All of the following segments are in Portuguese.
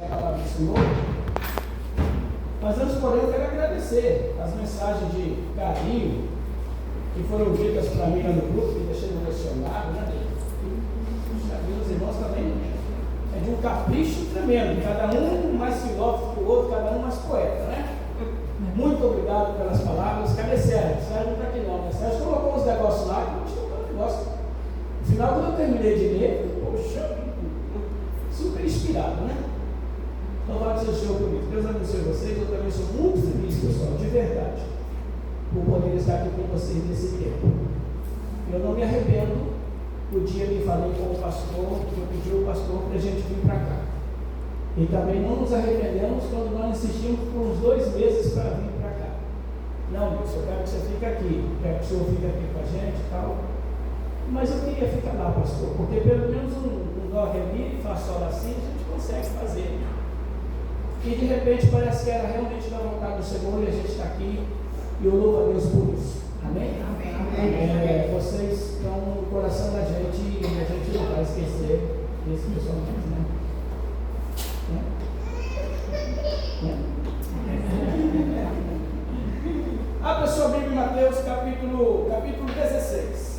a palavra do Senhor. Mas antes, porém, eu quero agradecer as mensagens de carinho que foram ditas para mim lá no grupo, que deixei emocionado, né? Os irmãos também é de um capricho tremendo, cada um mais filósofo que o outro, cada um mais poeta, né? Muito obrigado pelas palavras. Cadê Sérgio? Sérgio não está aqui não, né? Sérgio colocou uns negócios lá que não tinha um negócio. No final, quando eu terminei de ler, poxa, super inspirado, né? Louvado seja o Senhor por isso. Deus abençoe vocês. Eu também sou muito feliz, pessoal, de verdade, por poder estar aqui com vocês nesse tempo. Eu não me arrependo do dia que falei com o pastor, que eu pedi ao pastor para a gente vir para cá. E também não nos arrependemos quando nós insistimos por uns 2 meses para vir para cá. Não, Deus, eu quero que você fique aqui, quero que o Senhor fique aqui com a gente e tal. Mas eu queria ficar lá, pastor, porque pelo menos um dó revi, faz sol assim, a gente consegue fazer. E de repente parece que era realmente da vontade do Senhor e a gente está aqui e eu louvo a Deus por isso. Amém? Amém. Vocês estão no coração da gente e a gente não vai esquecer desse pessoalmente, né? Abra sua Bíblia em Mateus capítulo 16.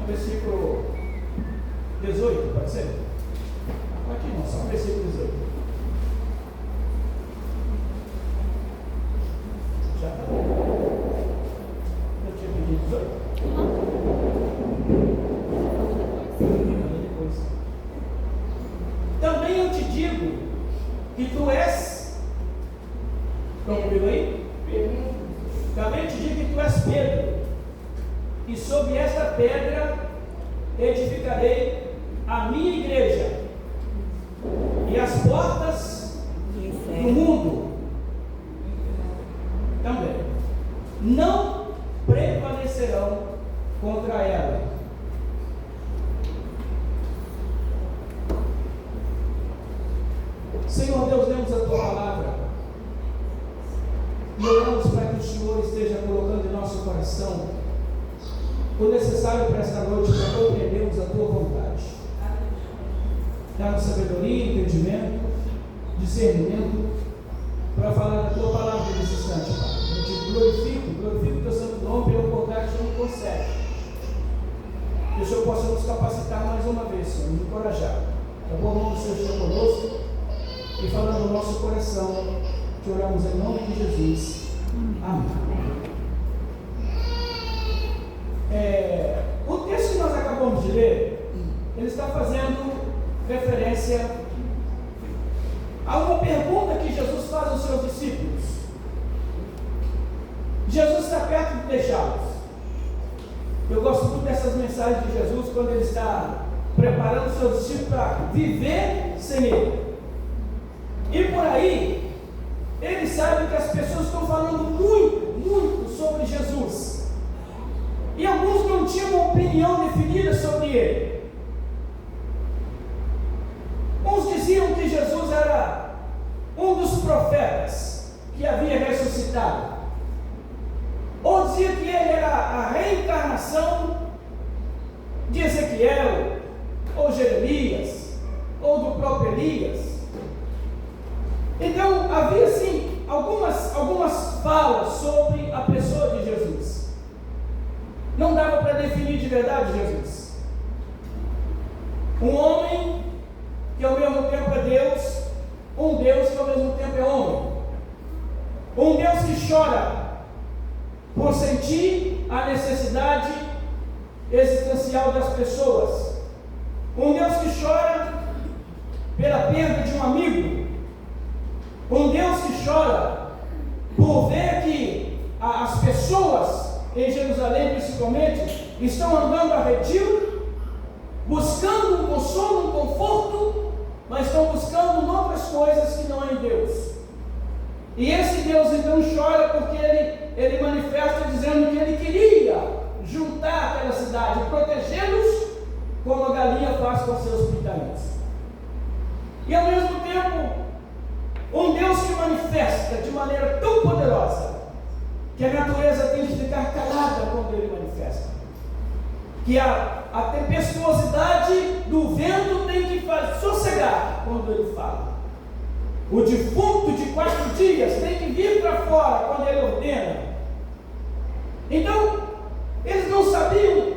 Versículo 18, pode ser? Aqui não, só o versículo 18. Já está bom. Eu tinha pedido 18. Depois. Também eu te digo que tu és. Estão comigo aí? Também eu te digo que tu és Pedro. E sobre esta pedra edificarei a minha igreja, e as portas do mundo também não prevalecerão contra ela. Senhor Deus, lemos a tua palavra e oramos para que o Senhor esteja colocando em nosso coração o necessário para esta noite, para compreendermos a tua vontade. Dá-nos sabedoria, entendimento, discernimento, para falar da tua palavra nesse instante, Pai. Eu te glorifico o teu santo nome pela oportunidade que o Senhor nos concede. Que o Senhor possa nos capacitar mais uma vez, Senhor, nos encorajar. Que a boa mão do Senhor esteja conosco e falando no nosso coração, te oramos em nome de Jesus. Amém. O texto que nós acabamos de ler, ele está fazendo referência a uma pergunta que Jesus faz aos seus discípulos. Jesus está perto de deixá-los. Eu gosto muito dessas mensagens de Jesus quando ele está preparando os seus discípulos para viver sem ele. E por aí, ele sabe que as pessoas estão falando muito sobre Jesus. E alguns não tinham uma opinião definida sobre ele. Uns diziam que Jesus era um dos profetas que havia ressuscitado. Ou diziam que ele era a reencarnação de Ezequiel, ou Jeremias, ou do próprio Elias. Então havia sim algumas falas sobre a pessoa de Jesus. Não dava para definir de verdade Jesus. Um homem que ao mesmo tempo é Deus, um Deus que ao mesmo tempo é homem. Um Deus que chora por sentir a necessidade existencial das pessoas. Um Deus que chora pela perda de um amigo. Um Deus que chora por ver que as pessoas em Jerusalém principalmente, estão andando a retiro, buscando um consolo, um conforto, mas estão buscando outras coisas que não é em Deus. E esse Deus então chora porque ele manifesta dizendo que ele queria juntar aquela cidade, protegê-los como a galinha faz com seus pintainhos. E ao mesmo tempo, um Deus que manifesta de maneira tão poderosa que a natureza tem que ficar calada quando ele manifesta, que a tempestuosidade do vento tem que sossegar quando ele fala. O defunto de 4 dias tem que vir para fora quando ele ordena. Então, eles não sabiam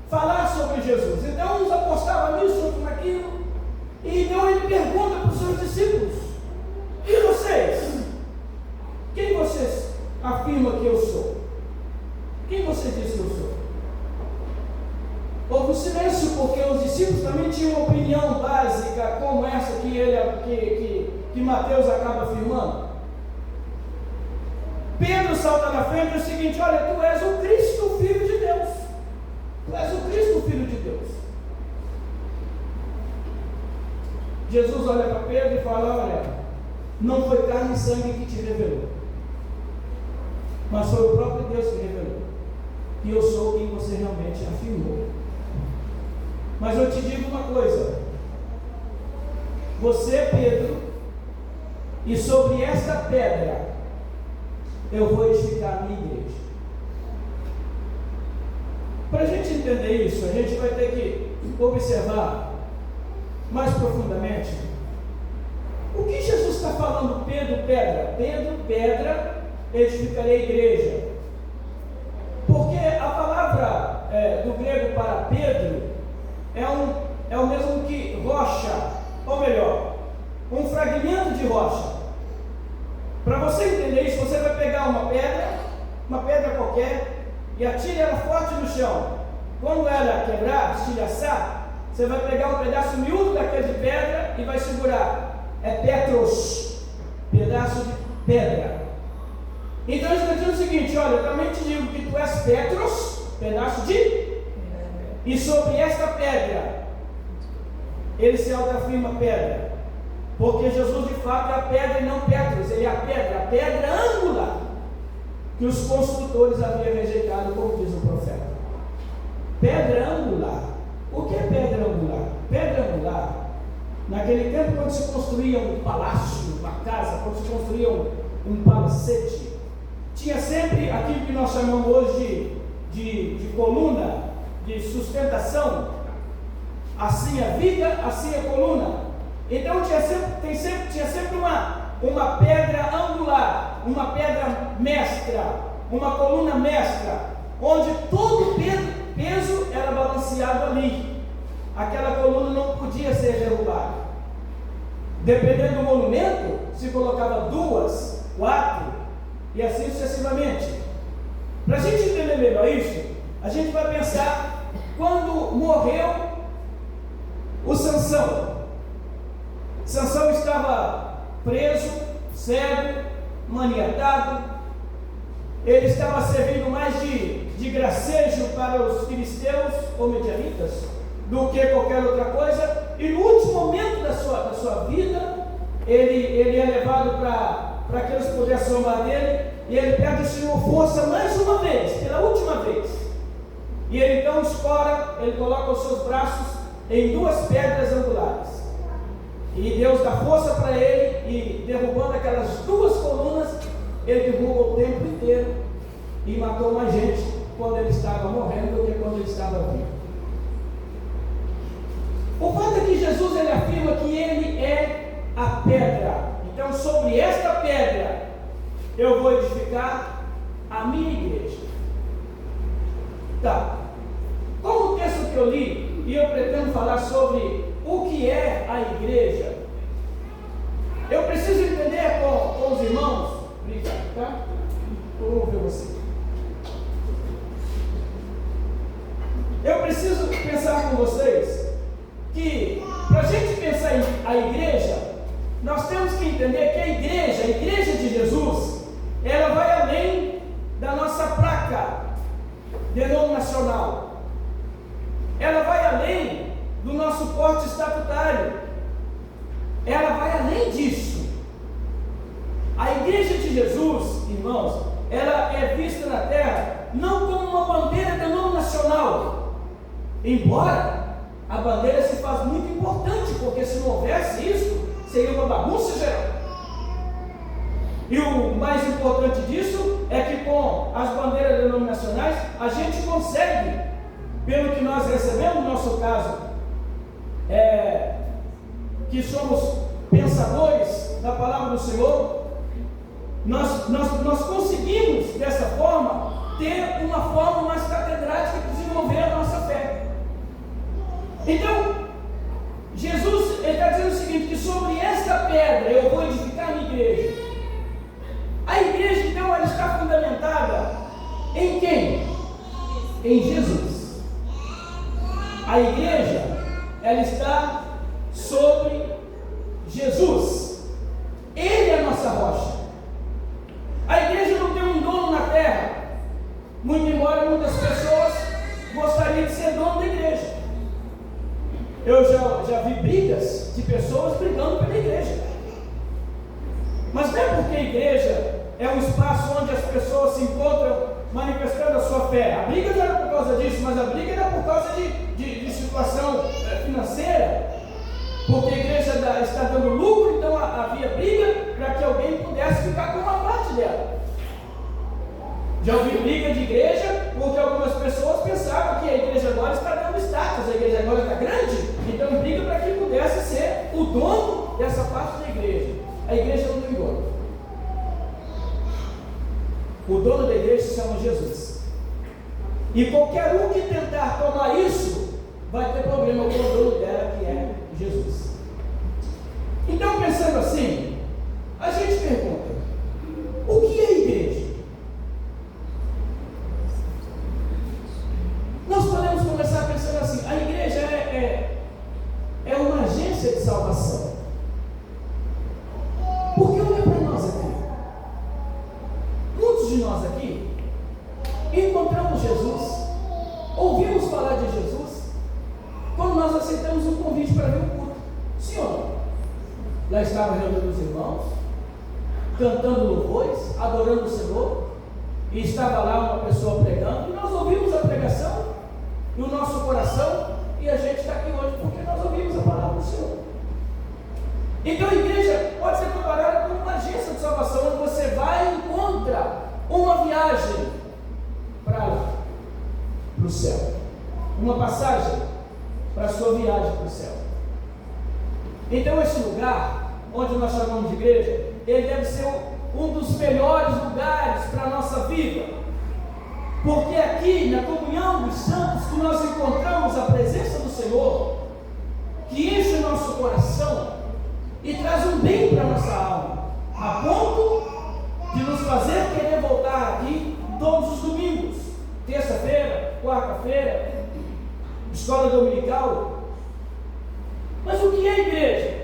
falar sobre Jesus. Então, uns apostavam nisso, outros naquilo. E então ele pergunta para os seus discípulos: e vocês? Quem vocês afirmam que eu sou? Quem você diz que eu sou? Houve um silêncio, porque os discípulos também tinham uma opinião básica como essa que Mateus acaba afirmando. Pedro salta na frente e diz o seguinte: olha, tu és o Cristo, Filho de Deus. Tu és o Cristo, Filho de Deus. Jesus olha para Pedro e fala: olha, não foi carne e sangue que te revelou, mas foi o próprio Deus que revelou. E eu sou quem você realmente afirmou. Mas eu te digo uma coisa: você, Pedro, e sobre esta pedra eu vou edificar a minha igreja. Para a gente entender isso, a gente vai ter que observar mais profundamente o que Jesus está falando. Pedro, pedra. Pedro, pedra, edificarei a igreja. Porque a palavra do grego para Pedro é o mesmo que rocha, ou melhor, um fragmento de rocha. Para você entender isso, você vai pegar uma pedra qualquer, e atire ela forte no chão. Quando ela quebrar, estilhaçar, você vai pegar um pedaço miúdo daquele de pedra e vai segurar. É Petros, pedaço de pedra. Então ele está dizendo o seguinte: olha, eu também te digo que tu és Petros, pedaço de, e sobre esta pedra ele se autoafirma pedra. Porque Jesus de fato é a pedra e não Petros, ele é a pedra angular, que os construtores haviam rejeitado, como diz o profeta. Pedra angular. O que é pedra angular? Pedra angular, naquele tempo, quando se construía um palácio, uma casa, quando se construía um palacete, tinha sempre aquilo que nós chamamos hoje de coluna, de sustentação. Assim a viga, assim a coluna. Então tinha sempre uma pedra angular, uma pedra mestra, uma coluna mestra, onde todo o peso era balanceado ali. Aquela coluna não podia ser derrubada. Dependendo do monumento, se colocava 2, 4 e assim sucessivamente. Para a gente entender melhor isso, a gente vai pensar quando morreu o Sansão. Sansão estava preso, cego, maniatado. Ele estava servindo mais de gracejo para os filisteus ou medianitas do que qualquer outra coisa. E no último momento da sua vida, ele é levado para que eles pudessem zombar dele. E ele pede ao Senhor força mais uma vez, pela última vez. E ele então escora, ele coloca os seus braços em 2 pedras angulares. E Deus dá força para ele, e derrubando aquelas 2 colunas, ele derruba o templo inteiro e matou mais gente quando ele estava morrendo do que quando ele estava vivo. O fato é que Jesus ele afirma que ele é a pedra. Então, sobre esta pedra eu vou edificar a minha igreja. Tá. Como o texto que eu li, e eu pretendo falar sobre o que é a igreja, eu preciso entender com os irmãos. Obrigado, tá? Vou ver você. Eu preciso pensar com vocês que, para a gente pensar em a igreja, nós temos que entender que a igreja de Jesus, ela vai além da nossa placa denominacional. Ela vai além do nosso porte estatutário. Ela vai além disso. A igreja Jesus, irmãos, ela é vista na terra não como uma bandeira denominacional, embora a bandeira se faz muito importante, porque se não houvesse isso, seria uma bagunça geral. E o mais importante disso é que com as bandeiras denominacionais a gente consegue, pelo que nós recebemos no nosso caso, que somos pensadores da palavra do Senhor, nós conseguimos dessa forma ter uma forma mais catedrática de desenvolver a nossa fé. Então, Jesus está dizendo o seguinte, que sobre esta pedra eu vou edificar a minha igreja. A igreja, então, ela está fundamentada em quem? Em Jesus. A igreja, ela está sobre Jesus. Ele é a nossa rocha. A igreja não tem um dono na terra, muito embora muitas pessoas gostariam de ser dono da igreja. Eu já vi brigas de pessoas brigando pela igreja. Mas não é porque a igreja é um espaço onde as pessoas se encontram manifestando a sua fé. A briga não era por causa disso, mas a briga era por causa de situação financeira. Porque a igreja está dando lucro, então havia briga para que alguém pudesse ficar com uma parte dela. Já ouvi briga de igreja porque algumas pessoas pensavam que a igreja agora está dando status, a igreja agora está grande, então briga para que pudesse ser o dono dessa parte da igreja. A igreja não tem dono. O dono da igreja se chama Jesus. E qualquer um que tentar tomar isso vai ter problema com o dono dela, que é Jesus. Então, pensando assim, a gente pergunta: o que é a igreja? Nós podemos começar pensando assim: a igreja é uma agência de salvação. Porque olha para nós aqui. Muitos de nós aqui encontramos Jesus, ouvimos falar de Jesus, quando nós aceitamos um convite para ver o culto. Sim ou não? Lá estavam reunidos os irmãos, cantando louvores, adorando o Senhor, e estava lá uma pessoa pregando, e nós ouvimos a pregação, e o nosso coração, e a gente está aqui hoje porque nós ouvimos a palavra do Senhor. Então a igreja pode ser comparada com uma agência de salvação, onde você vai e encontra uma viagem para lá, para o céu, uma passagem para a sua viagem para o céu. Então esse lugar, onde nós chamamos de igreja, ele deve ser um dos melhores lugares para a nossa vida, porque aqui na comunhão dos santos que nós encontramos a presença do Senhor, que enche o nosso coração e traz um bem para a nossa alma, a ponto de nos fazer querer voltar aqui todos os domingos, terça-feira, quarta-feira, escola dominical. Mas o que é a igreja?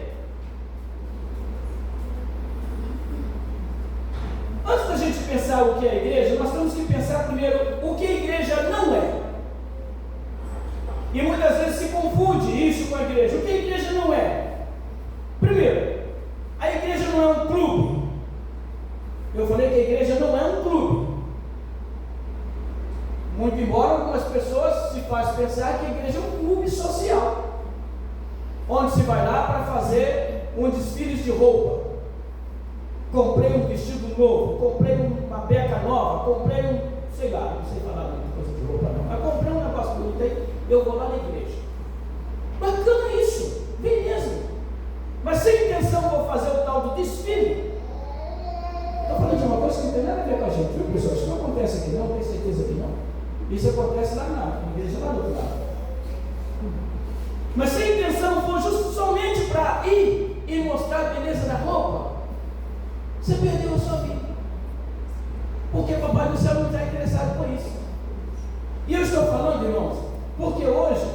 Antes da gente pensar o que é a igreja, nós temos que pensar primeiro o que a igreja não é. E muitas vezes se confunde isso com a igreja. O que a igreja não é? Primeiro, a igreja não é um clube. Eu falei que a igreja não é um clube. Muito embora algumas pessoas se façam pensar que a igreja é um clube social, onde se vai lá para fazer um desfile de roupa. Comprei um vestido novo, comprei uma beca nova, comprei sei lá, não sei falar muita coisa de roupa não, mas comprei um negócio bonito aí, eu vou lá na igreja. Bacana isso, beleza. Mas sem intenção vou fazer o tal do desfile. Estou falando de uma coisa que não tem nada a ver com a gente, viu, pessoal? Isso não acontece aqui não, tenho certeza que não. Isso acontece lá na igreja, lá do outro lado. Mas se a intenção for somente para ir e mostrar a beleza da roupa, você perdeu a sua vida. Porque o Papai do Céu não está interessado por isso. E eu estou falando, irmãos, porque hoje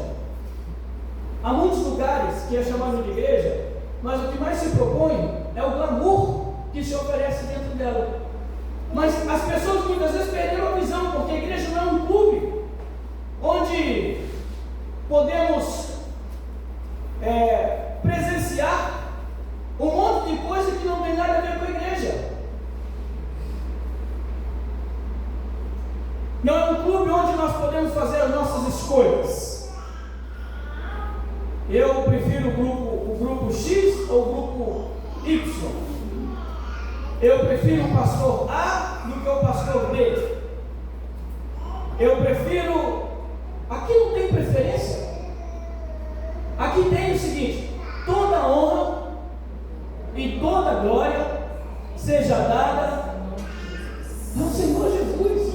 há muitos lugares que é chamado de igreja, mas o que mais se propõe é o glamour que se oferece dentro dela. Mas as pessoas muitas vezes perderam a visão, porque a igreja não é um clube onde podemos presenciar um monte de coisa que não tem nada a ver com a igreja. Não é um clube onde nós podemos fazer as nossas escolhas. Eu prefiro o grupo X ou o grupo Y. Eu prefiro o pastor A do que o pastor B. Eu prefiro... Aqui não tem preferência. Aqui tem o seguinte: toda honra e toda glória seja dada ao Senhor Jesus.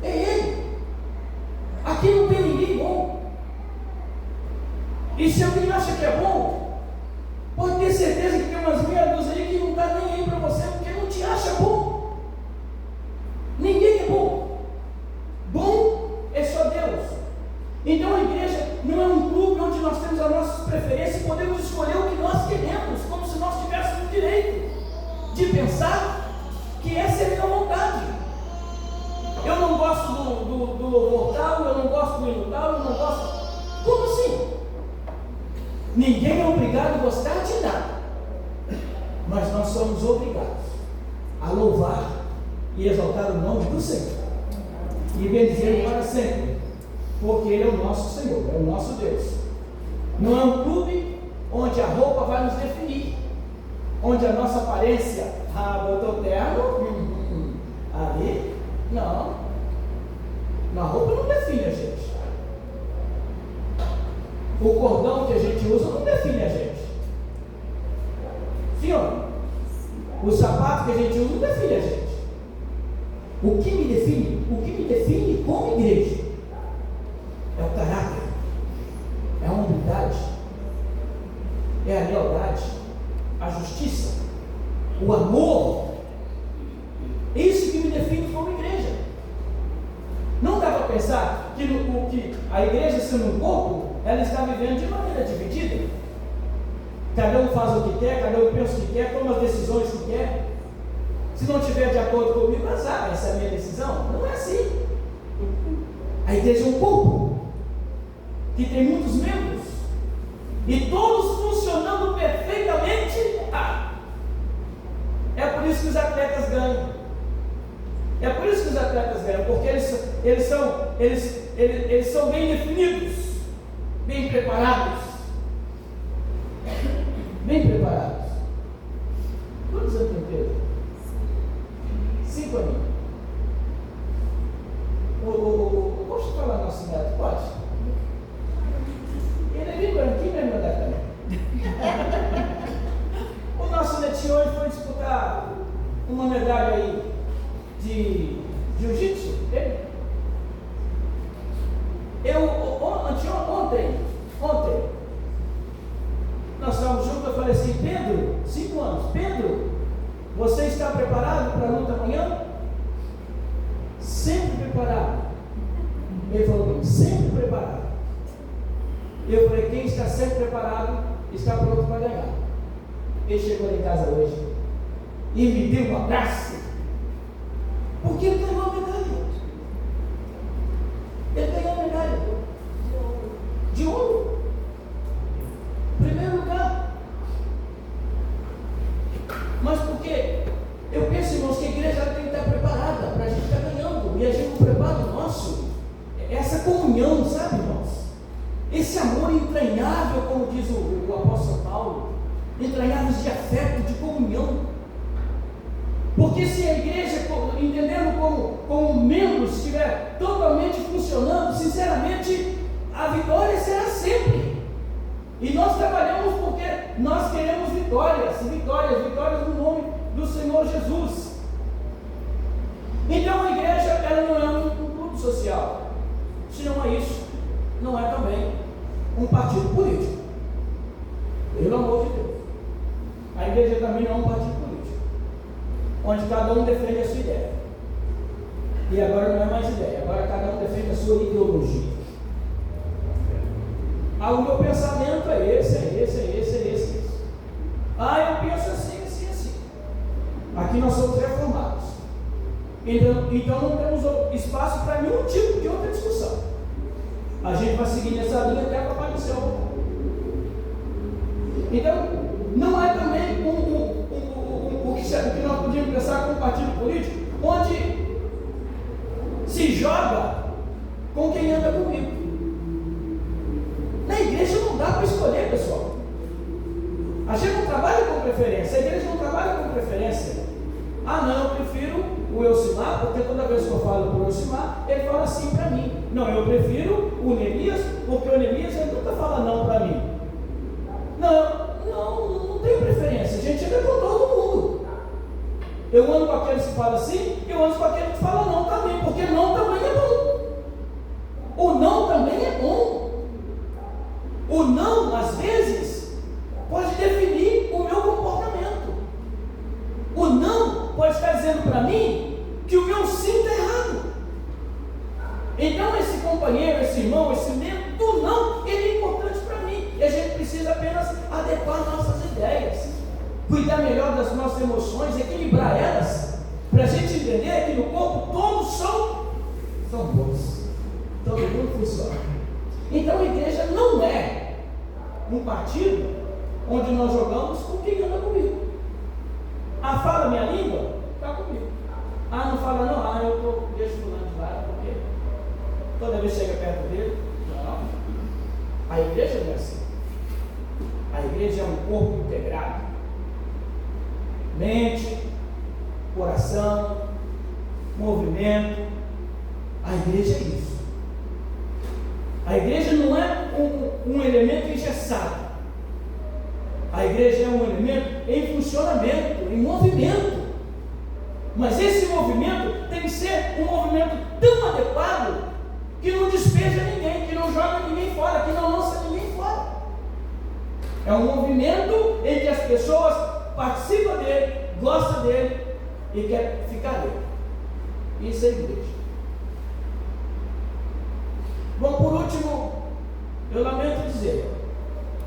É Ele. Aqui não tem ninguém bom. E se alguém acha que é bom, pode ter certeza que tem umas meia dúzia aí que não está nem aí para você, porque não te acha bom. Ninguém é bom. Bom é só Deus. Então a igreja não é um clube onde nós temos as nossas preferências e podemos escolher o que nós queremos, como se nós tivéssemos direito de pensar que essa é a minha vontade. Eu não gosto do louvor tal, eu não gosto do hino tal, eu não gosto. Como assim? Ninguém é obrigado a gostar de nada, mas nós somos obrigados a louvar e exaltar o nome do Senhor e bendizê-lo para sempre, porque Ele é o nosso Senhor, é o nosso Deus. Não é um clube onde a roupa vai nos definir, onde a nossa aparência, botou terno, ali, não, a roupa não define a gente. O cordão que a gente usa não define a gente. Sim ou não? O sapato que a gente usa não define a gente. O que me define como igreja é o caráter, é a humildade, é a lealdade, a justiça, o amor. Isso que me define como igreja. Não dá para pensar que a igreja, sendo um corpo, ela está vivendo de maneira dividida. Cada um faz o que quer, cada um pensa o que quer, toma as decisões que quer. Se não estiver de acordo comigo, azar, essa é a minha decisão. Não é assim. A igreja é um corpo que tem muitos membros e todos funcionando perfeitamente. É por isso que os atletas ganham. É por isso que os atletas ganham, porque eles são bem definidos, bem preparados. Bem preparados. Quantos anos tem Pedro? 5 anos. Posso falar nosso neto? Pode? Ele é bem branquinho, né, meu neto? O nosso netinho hoje foi disputar uma medalha aí de jiu-jitsu. Ontem, nós estávamos juntos, eu falei assim: Pedro, 5 anos, Pedro, você está preparado para a luta amanhã? Sempre preparado. Ele falou: sempre preparado. Eu falei: quem está sempre preparado está pronto para ganhar. Ele chegou em casa hoje e me deu um abraço, porque ele ganhou a medalha. Ele ganhou a medalha de ouro, primeiro lugar. Mas por quê? Eu penso, irmãos, que a igreja tem que estar preparada para a gente estar ganhando, e a gente não prepara o nosso, essa comunhão, sabe, irmãos? Esse amor entranhável, como diz o apóstolo Paulo, entranháveis de afeto, de comunhão. Porque se a igreja, entendendo como membros, estiver totalmente funcionando, sinceramente, a vitória será sempre. E nós trabalhamos porque nós queremos vitórias no nome do Senhor Jesus. Então a igreja, ela não é um clube social. Se não é isso, não é também um partido político. Pelo amor de Deus. A igreja também não é um partido político, onde cada um defende a sua ideia. E agora não é mais ideia, agora cada um defende a sua ideologia. O meu pensamento é esse. Eu penso assim. Aqui nós somos reformados. Então não temos espaço para nenhum tipo de outra discussão. A gente vai seguir nessa linha até a Papai do Céu. Então, não é também o que nós podíamos pensar como partido político, onde se joga com quem anda comigo. Na igreja não dá para escolher, pessoal. A gente não trabalha com preferência, a igreja não trabalha com preferência. Ah, não, eu prefiro o Elcimar, porque toda vez que eu falo para o Elcimar, ele fala assim para mim. Não, eu prefiro o Neemias, porque o Neemias ele nunca fala não para mim. Não tem preferência, a gente anda com todo mundo. Eu ando com aqueles que falam assim, eu ando com aqueles que falam não também, porque não também é bom. O não também é bom. O não, às vezes, pode definir o meu comportamento. O não pode estar dizendo para mim que o meu sim está errado. Então esse companheiro, esse irmão, esse membro do não, ele é importante para mim. E a gente precisa apenas adequar nossas ideias, cuidar melhor das nossas emoções, equilibrar elas, para a gente entender que no corpo todos são bons. Todo mundo funciona. Então a igreja não é um partido onde nós jogamos com quem anda comigo. Ah, fala minha língua? Está comigo. Ah, não fala não? Ah, eu deixo fulano de lado, porque toda vez que chega perto dele, não. A igreja não é assim. A igreja é um corpo integrado. Mente, coração, movimento. A igreja é isso. A igreja não é um elemento engessado. A igreja é um elemento em funcionamento, em movimento. Mas esse movimento tem que ser um movimento tão adequado que não despeja ninguém, que não joga ninguém fora, que não lança ninguém fora. É um movimento em que as pessoas participam dele, gostam dele e querem ficar dele. Isso é igreja. Bom, por último, eu lamento dizer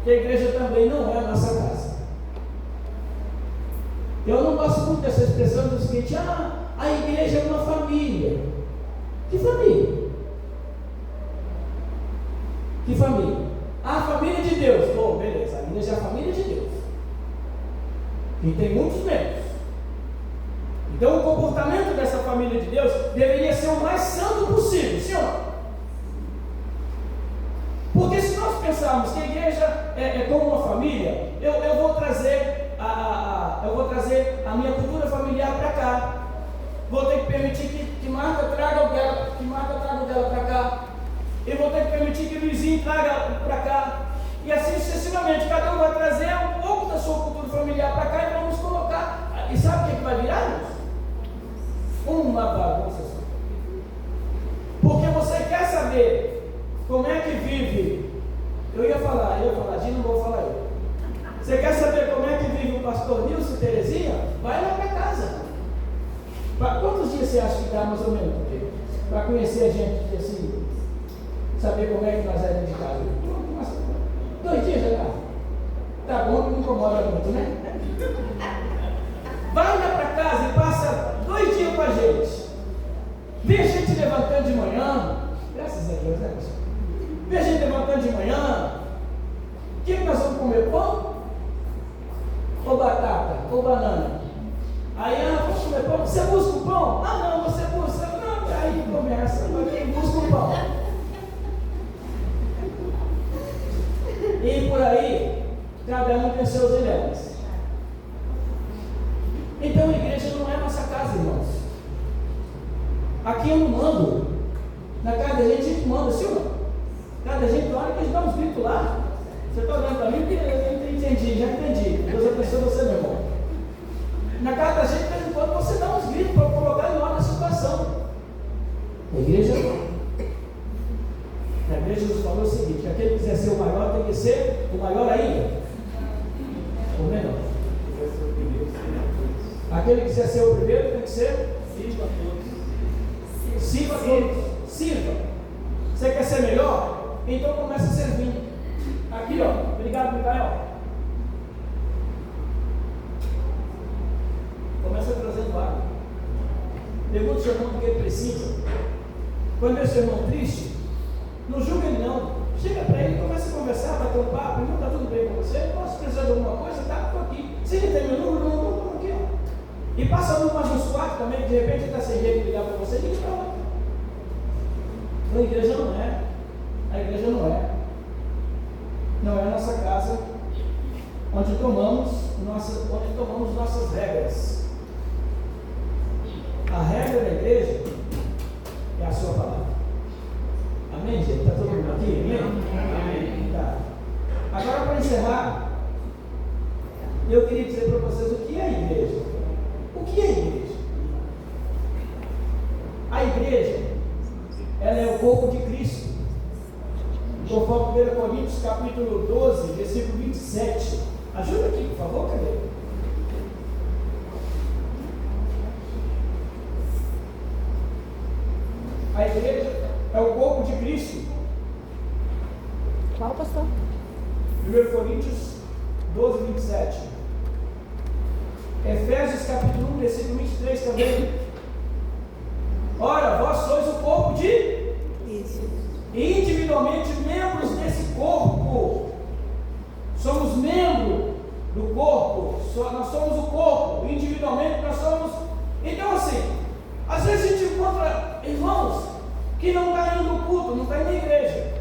que a igreja também não é a nossa casa. Eu não gosto muito dessa expressão do seguinte: a igreja é uma família. Que família? Que família? A família de Deus. Bom, beleza, a igreja é a família de Deus. E tem muitos membros. Então o comportamento dessa família de Deus deveria ser o mais santo possível, sim ou não? Porque se nós pensarmos que a igreja é como uma família, eu vou trazer a minha cultura familiar para cá. Vou ter que permitir que Marta traga o dela para cá. Eu vou ter que permitir que o Luizinho traga para cá. E assim sucessivamente, cada um vai trazer um pouco da sua cultura familiar para cá e vamos colocar. E sabe o que vai virar? Uma bagunça só. Porque você quer saber como é que vive? Eu ia falar, de não vou falar eu. Você quer saber como é que vive o pastor Nilson e Terezinha? Vai lá para casa. Quantos dias você acha que dá mais ou menos? Para conhecer a gente, assim, saber como é que nós é de casa? 2 dias já dá. Tá bom, não incomoda muito, né? Vai lá para casa e passa 2 dias com a gente. Vê a gente levantando de manhã. Graças a Deus, né, pessoal? Vê a gente levantando de manhã. O que nós vamos comer? Pão? Ou batata? Ou banana? Aí, vamos comer pão? Você busca o pão? Não, você busca. Não, aí começa. Quem busca o pão? E por aí, cada um tem seus dilemas. Então a igreja não é nossa casa, irmãos. Aqui eu não mando. Na casa da gente a gente manda, sim ou não? Cada gente, olha que a gente dá uns gritos lá. Você está olhando para mim porque eu entendi, já entendi. Deus abençoe você, meu irmão. Na casa da gente, de vez em quando, você dá uns gritos para colocar em ordem a situação. A igreja não. Na igreja Jesus falou o seguinte: aquele que quiser ser o maior tem que ser o maior ainda. Ou menor. Aquele que quiser ser o primeiro tem que ser. Sirva a todos. Sirva a todos. Sirva. Você quer ser melhor? Então começa servindo. Aqui, ó. Obrigado, Micael. Começa trazendo água. Pergunta ao seu irmão do que ele precisa. Quando vê seu irmão triste, não julga ele não. Chega para ele, começa a conversar, bater um papo. Não, está tudo bem com você? Posso precisar de alguma coisa? Tá, estou aqui. Se ele tem meu número, não, estou aqui, ó. E passa mais uns 4 também, de repente ele está sem jeito de ligar para você, liga para outro. A igreja não é. A igreja não é. Não é a nossa casa onde tomamos nossas regras. A regra da igreja é a sua palavra. Amém, gente? Está todo mundo aqui? Amém? Tá. Agora, para encerrar, eu queria dizer para vocês o que é a igreja. O que é a igreja? A igreja, ela é o corpo de Cristo. Conforme 1 Coríntios capítulo 12, versículo 27. Ajuda aqui, por favor, cadê? A igreja é o corpo de Cristo. Qual, pastor? 1 Coríntios 12, 27. Efésios capítulo 1, versículo 23 também. Ora, vós sois o corpo de... Isso. Individualmente membros desse corpo. Somos membros do corpo. Nós somos o corpo. Individualmente nós somos... Então assim, às vezes a gente encontra irmãos que não está indo no culto, não está indo na igreja.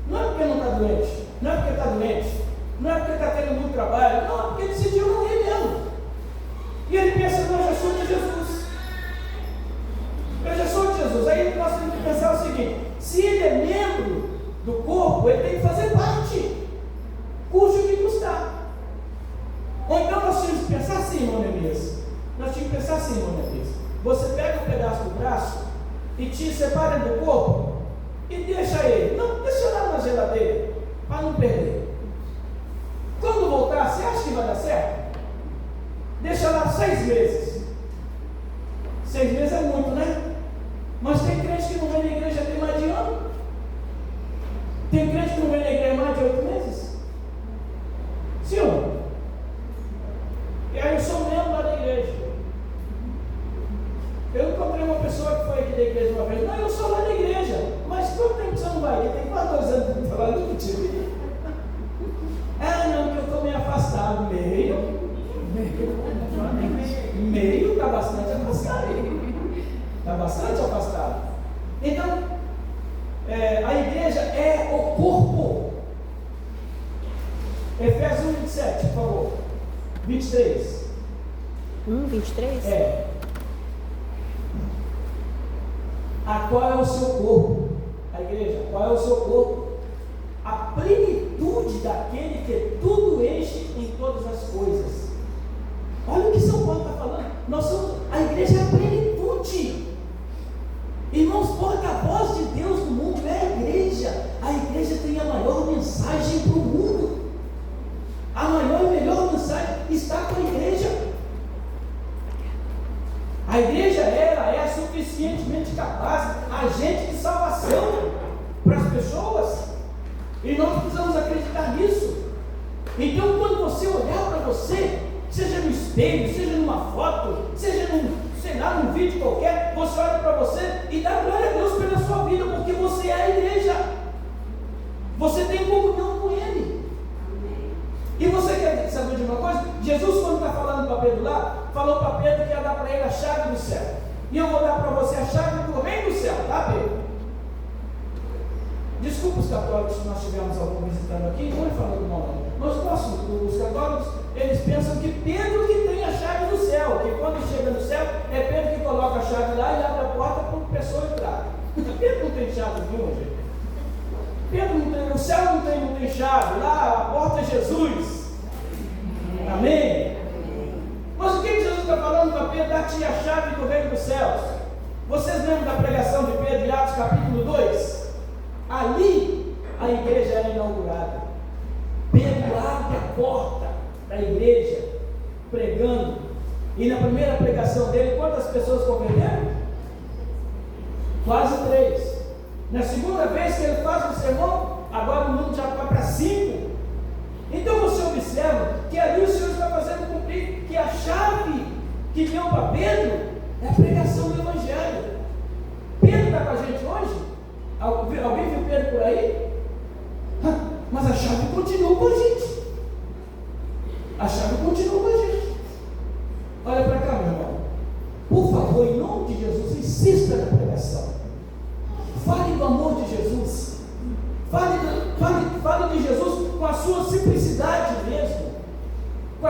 Não é porque não está doente, não é porque está doente, não é porque está tendo muito trabalho, não, é porque decidiu não ir mesmo. E ele pensa, não, eu já sou de Jesus. Eu já sou de Jesus. Aí nós temos que pensar o seguinte: se ele é membro do corpo, ele tem que fazer parte, custe o que custar. Ou então nós tínhamos que pensar assim, irmão Neemias. Nós tínhamos que pensar assim, irmão Neemias. Você pega um pedaço do braço e te separa do corpo e deixa ele. Não, deixa lá na geladeira, para não perder. Quando voltar, você acha que vai dar certo? Deixa lá 6 meses. 6 meses é muito, né? Mas tem crente que não vem na igreja tem mais de ano. Tem crente que não vem na igreja mais de 8 meses. Sim ou não? E aí eu sou membro lá da igreja. Eu encontrei uma pessoa que foi aqui da igreja uma vez. Não, eu sou lá da igreja. Mas quanto tempo você não vai? Ele tem quase 2 anos que falando contigo. Ah, não, que eu estou meio afastado. Meio está bastante afastado. Está bastante afastado. Então, a igreja é o corpo. Efésios 1, 27, por favor. 23. 23? É. A qual é o seu corpo? A igreja, qual é o seu corpo? A plenitude daquele que tudo enche em todas as coisas. Olha o que São Paulo está falando. Nós somos, a igreja é a plenitude. Irmãos, porta-voz de Deus no mundo é a igreja. A igreja tem a maior mensagem para o mundo. A maior e melhor mensagem está com a igreja. A igreja, ela é suficientemente capaz, agente de salvação para as pessoas. E nós precisamos acreditar nisso. Então, quando você olhar para você, seja no espelho, seja numa foto, seja num vídeo qualquer, você olha para você e dá glória a Deus pela sua vida, porque você é a igreja. Você tem comunhão com Ele. E você quer saber de uma coisa? Jesus, quando está falando para Pedro lá, falou para Pedro que ia dar para ele a chave do céu. E eu vou dar para você a chave do reino do céu, tá, Pedro? Desculpa os católicos se nós tivemos algum visitando aqui, não é falando mal, mas os católicos, eles pensam que Pedro que tem a chave do céu, que quando chega no céu, é Pedro que coloca a chave lá e abre a porta para uma pessoa entrar. Pedro não tem chave nenhuma, gente. Pedro não tem, o céu não tem chave, lá a porta é Jesus. Amém? Mas o que Jesus está falando para Pedro? Dá-te a chave do reino dos céus. Vocês lembram da pregação de Pedro em Atos capítulo 2? Ali a igreja era inaugurada. Pedro abre a porta da igreja, pregando. E na primeira pregação dele, quantas pessoas converteram? Quase 3. Na segunda vez que ele faz o sermão, agora o mundo já vai para 5. Então você observa que ali o Senhor está fazendo cumprir que a chave que deu para Pedro é a pregação do Evangelho. Pedro está com a gente hoje? Alguém viu Pedro por aí? Mas a chave continua com a gente. A chave continua com a gente. Olha para cá, meu irmão. Por favor, em nome de Jesus, insista na pregação. Fale do amor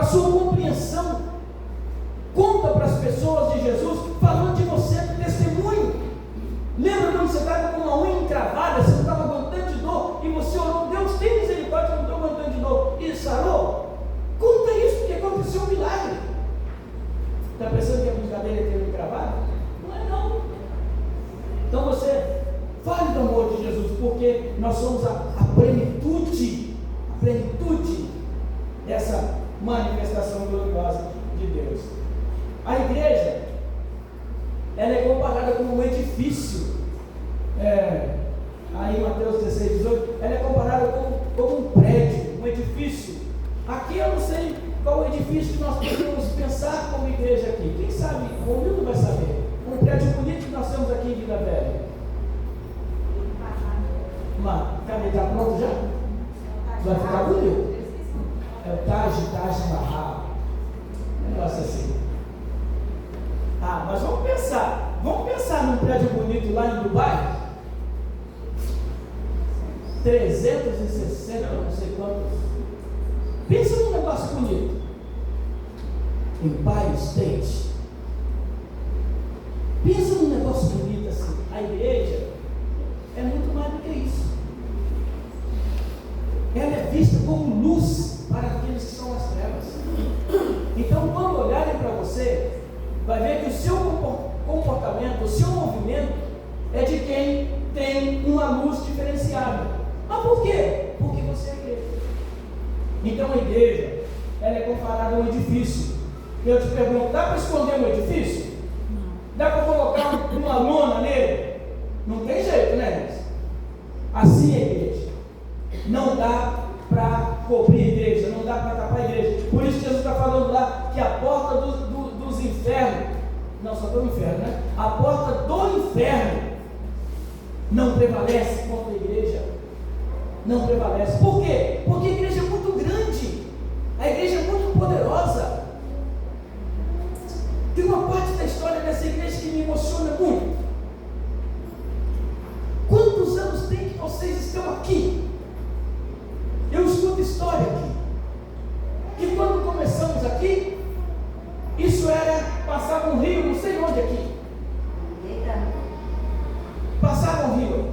sua compreensão. Conta para as pessoas de Jesus, falando de você, testemunho. Lembra quando você estava com uma unha encravada, você não estava aguentando de dor, e você orou, Deus tem misericórdia, não estou aguentando de dor, e sarou? Conta isso, porque aconteceu um milagre. Está pensando que a brincadeira é ter unha encravada? Não é não. Então você fale do amor de Jesus, porque nós somos a plenitude dessa manifestação gloriosa de Deus. A igreja, ela é comparada com um edifício, aí Mateus 16, 18, ela é comparada como um prédio, um edifício. Aqui eu não sei qual o edifício que nós podemos pensar como igreja aqui. Quem sabe, o Milton vai saber. Um prédio bonito que nós temos aqui em Vila Velha. Cadê? Está pronto já? Vai ficar bonito. É o Taj Mahal. Um negócio assim. Mas vamos pensar num prédio bonito lá em Dubai. 360, não sei quantos. Pensa num negócio bonito. Empire State. Pensa num negócio bonito assim. A igreja é muito mais do que isso. Ela é vista como luz para aqueles que são as trevas. Então, quando olharem para você, vai ver que o seu comportamento, o seu movimento é de quem tem uma luz diferenciada. Mas por quê? Porque você é igreja. Então a igreja, ela é comparada a um edifício. Eu te pergunto, dá para esconder um edifício? Dá para colocar uma lona nele? Não tem jeito, né? Assim é a igreja. Não dá para cobrir a igreja, não dá para tapar a igreja. Por isso Jesus está falando lá que a porta dos infernos, não só do inferno, né? A porta do inferno não prevalece contra a igreja. Não prevalece. Por quê? Porque a igreja é muito grande, a igreja é muito poderosa. Tem uma parte da história dessa igreja que me emociona muito. Quantos anos tem que vocês estão aqui? Eu escuto história aqui, que quando começamos aqui, isso era, passava um rio, não sei onde aqui, passava um rio,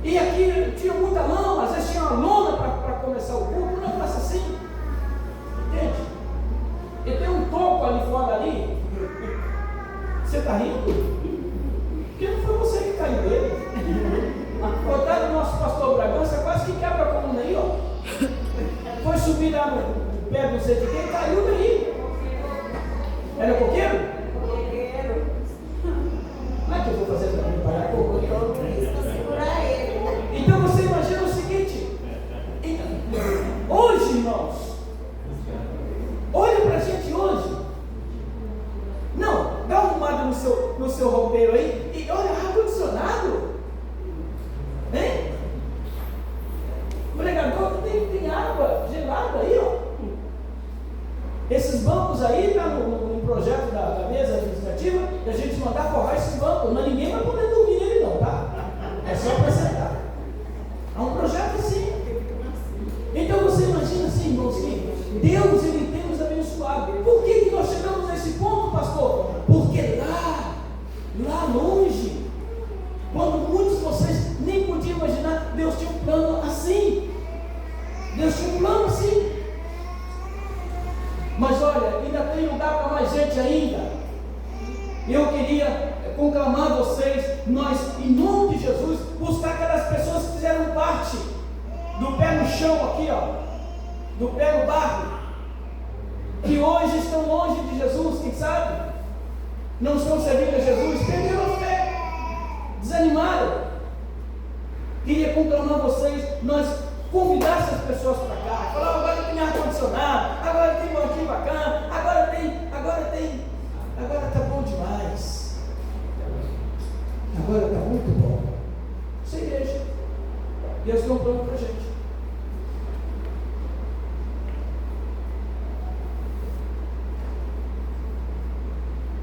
e aqui tinha muita lama, às vezes tinha uma lona para começar o culto, um negócio assim, entende? E tem um toco ali fora ali, você está rindo? Porque não foi você que caiu dele. Coitado do nosso pastor Bragança, quase que quebra a coluna aí, ó. Foi subir lá no pé do sei de quem, caiu daí. Era coqueiro? Coqueiro. Como é que eu vou fazer para preparar coqueiro? Segurar ele. Então você imagina o seguinte: hoje, irmãos, olha para a gente hoje. Não, dá uma arrumada no seu roupeiro aí e olha, ar-condicionado. Hein? O pregador tem água gelada aí, ó. Esses bancos aí, está no projeto da mesa administrativa, da gente mandar forrar esses bancos, mas ninguém vai poder dormir nele não, tá? É só para sentar. É um projeto assim. Então você imagina assim, irmãos, que Deus ele tem nos abençoado. Por que nós chegamos nesse ponto, pastor? Porque lá longe, quando muitos de vocês nem podiam imaginar, Deus tinha um plano assim. Deus tinha um plano assim. Mas olha, ainda tem lugar para mais gente ainda. Eu queria conclamar vocês, nós, em nome de Jesus, buscar aquelas pessoas que fizeram parte do pé no chão aqui, ó, do pé no barro, que hoje estão longe de Jesus, quem sabe? Não estão servindo a Jesus, perderam a fé, desanimaram. Queria conclamar vocês, nós convidar essas pessoas para cá, falar, agora tem ar-condicionado, agora tem banquinho bacana, agora está bom demais, agora está muito bom. Isso é igreja. Deus tem um plano para a gente.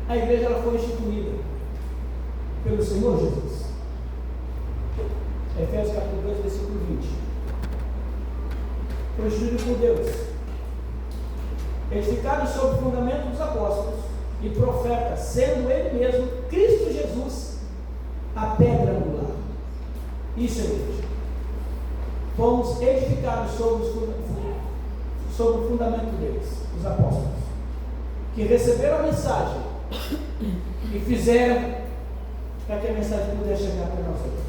A igreja ela foi instituída pelo Senhor Jesus. Efésios capítulo 2, versículo 20. Foi instituído por Deus. edificado sobre o fundamento dos apóstolos e profetas, sendo ele mesmo, Cristo Jesus, a pedra angular. Isso é igreja. Fomos edificados sobre o fundamento deles, os apóstolos, que receberam a mensagem e fizeram para que a mensagem pudesse chegar para nós outros.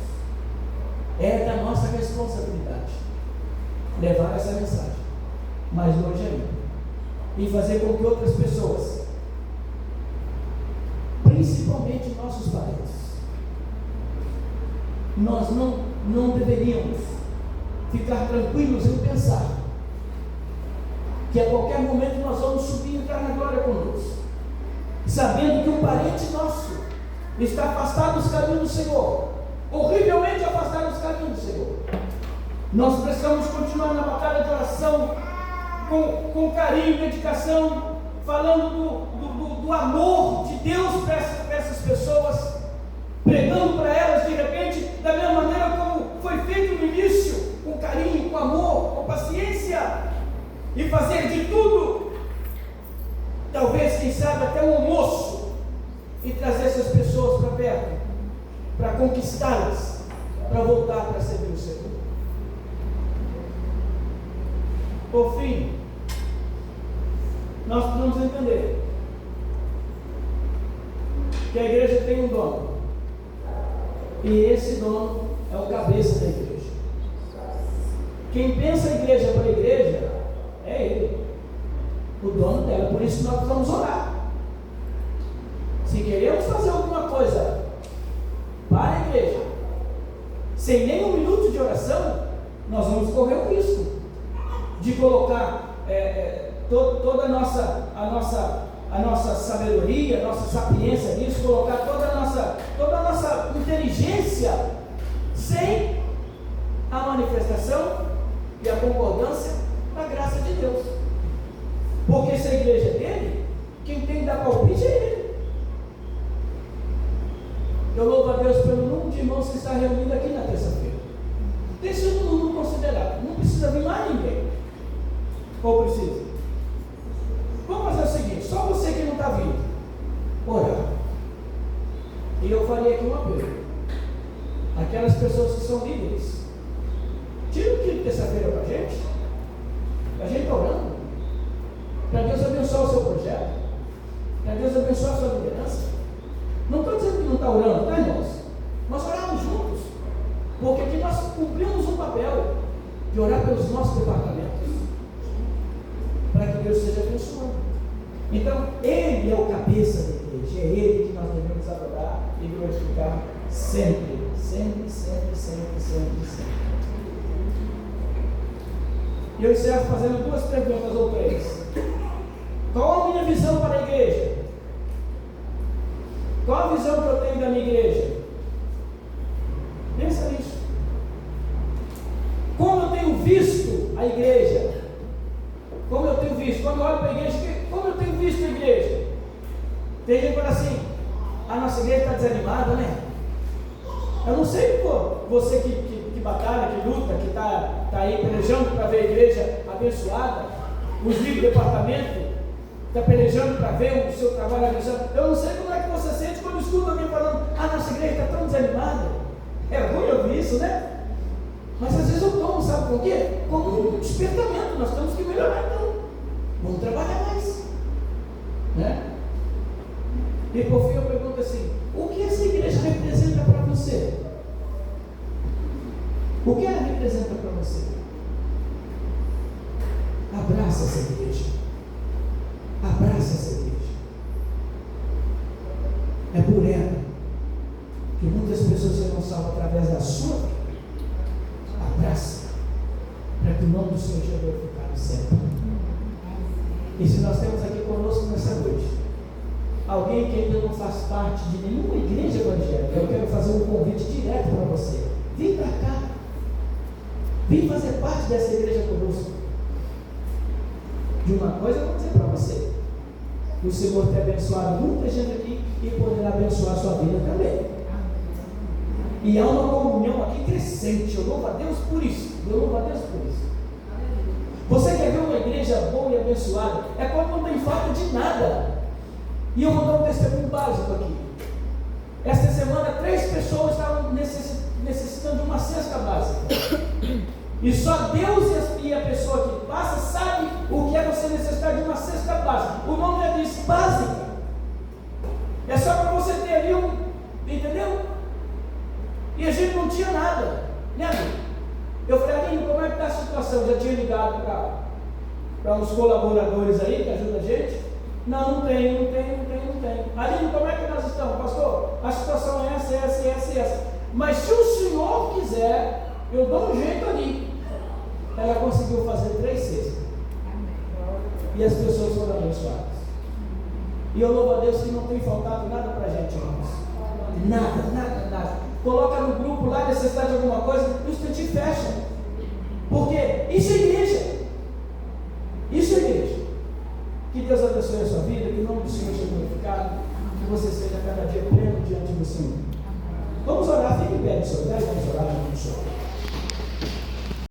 É da nossa responsabilidade levar essa mensagem mais longe ainda e fazer com que outras pessoas, principalmente nossos parentes, nós não deveríamos ficar tranquilos em pensar que a qualquer momento nós vamos subir e entrar na glória com Deus, sabendo que um parente nosso está afastado dos caminhos do Senhor, horrivelmente afastado dos caminhos do Senhor. Nós precisamos continuar na batalha de oração, com carinho, dedicação, falando do amor de Deus para essas pessoas, pregando para elas de repente, da mesma maneira como foi feito no início, com carinho, com amor, com paciência, e fazer de tudo, talvez, quem sabe, até um almoço, e trazer essas pessoas para perto, para conquistá-las, para voltar para servir o Senhor. Por fim, nós precisamos entender que a igreja tem um dono, e esse dono é o cabeça da igreja. Quem pensa a igreja para a igreja é ele, o dono dela. Por isso nós precisamos orar. Se queremos fazer alguma coisa para a igreja, sem nem um minuto de oração, nós vamos correr o risco de colocar toda a nossa sabedoria, a nossa sapiência nisso, colocar toda a nossa inteligência sem a manifestação e a concordância da graça de Deus. Porque se a igreja é dele, quem tem que dar palpite é ele. Eu louvo a Deus pelo número de irmãos que está reunido aqui na terça-feira. Deixa o número considerado, não precisa vir mais ninguém. Ou precisa? Vamos fazer o seguinte: só você que não está vindo, orar. E eu faria aqui um apelo. Aquelas pessoas que são líderes, tira o quilo de terça-feira para a gente está orando, para Deus abençoar o seu projeto, para Deus abençoar a sua liderança. Não estou dizendo que não está orando, tá, irmãos? Nós oramos juntos, porque aqui nós cumprimos um papel de orar pelos nossos departamentos, para que Deus seja abençoado. Então, Ele é o cabeça da igreja, é Ele que nós devemos adorar e glorificar sempre, sempre, sempre, sempre, sempre, sempre. E eu encerro fazendo duas perguntas ou três. Qual a minha visão para a igreja? Qual a visão que eu tenho da minha igreja? Pensa nisso. Como eu tenho visto a igreja? Como eu tenho visto? Quando eu olho para a igreja, como eu tenho visto a igreja? Tem gente que fala assim: a nossa igreja está desanimada, né? Eu não sei, pô, você que batalha, que luta, que está aí pelejando para ver a igreja abençoada, os líderes do departamento, está pelejando para ver o seu trabalho abençoado. Eu não sei como é que você sente quando escuta alguém falando: a nossa igreja está tão desanimada. É ruim ouvir isso, né? Mas às vezes eu tomo, sabe por quê? Como um despertamento. Nós temos que melhorar, então. Vamos trabalhar mais, né? E por fim eu pergunto assim: o que essa igreja representa para você? O que ela representa para você? Abraça essa igreja. Abraça essa igreja. É por ela que muitas pessoas serão salvas através da sua vida. Abraça, para que o nome do Senhor seja glorificado sempre. E se nós temos aqui conosco nessa noite alguém que ainda não faz parte de nenhuma igreja evangélica, eu quero fazer um convite direto para você: vem para cá, vem fazer parte dessa igreja conosco. De uma coisa eu vou dizer para você: o Senhor tem abençoado muita gente aqui e poderá abençoar a sua vida também. E há uma comunhão aqui crescente. Eu louvo a Deus por isso. Eu louvo a Deus por isso. Você quer ver uma igreja igreja boa e abençoada é quando não tem falta de nada. E eu vou dar um testemunho básico aqui. Esta semana 3 pessoas estavam necessitando de uma cesta básica. E só Deus e a pessoa que passa sabe o que é você necessitar de uma cesta básica. O nome já diz básica. É só para você ter ali entendeu? E a gente não tinha nada, né, amigo? Eu falei, Aline, como é que está a situação? Já tinha ligado para uns colaboradores aí que ajudam a gente. Não tem. Aline, como é que nós estamos? Pastor, a situação é essa. Mas se o senhor quiser, eu dou um jeito ali. Ela conseguiu fazer 3 cestas. E as pessoas foram abençoadas. E eu louvo a Deus que não tem faltado nada para a gente, irmãos. Nada. Coloca no grupo lá, necessidade de alguma coisa, e o instantinho fecha. Porque isso é igreja. Que Deus abençoe a sua vida, que o nome do Senhor seja glorificado, que você seja cada dia pleno diante do Senhor. Vamos orar, fique em pé, Senhor. Vamos orar no nome do Senhor.